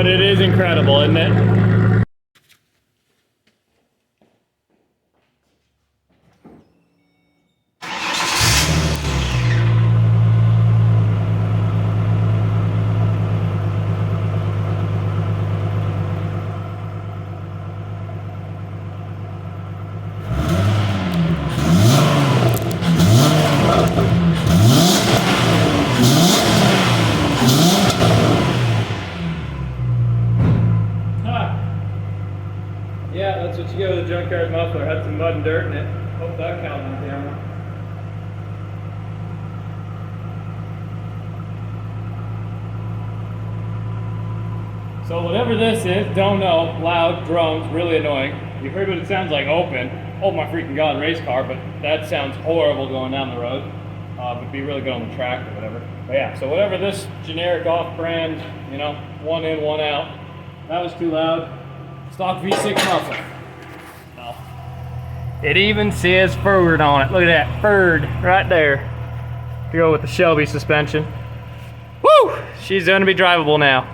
But it is incredible, isn't it? Yeah, that's what you get with a junkyard muffler. Had some mud and dirt in it. Hope that counted on camera. So whatever this is, don't know. Loud, drums, really annoying. You heard what it sounds like open. Oh my freaking god, race car, but that sounds horrible going down the road. Would be really good on the track or whatever. But yeah, so whatever this generic off-brand, you know, one in, one out. That was too loud. Stock V6 muffler. Oh. It even says Ford on it. Look at that, Ford right there. To go with the Shelby suspension. Woo! She's gonna be drivable now.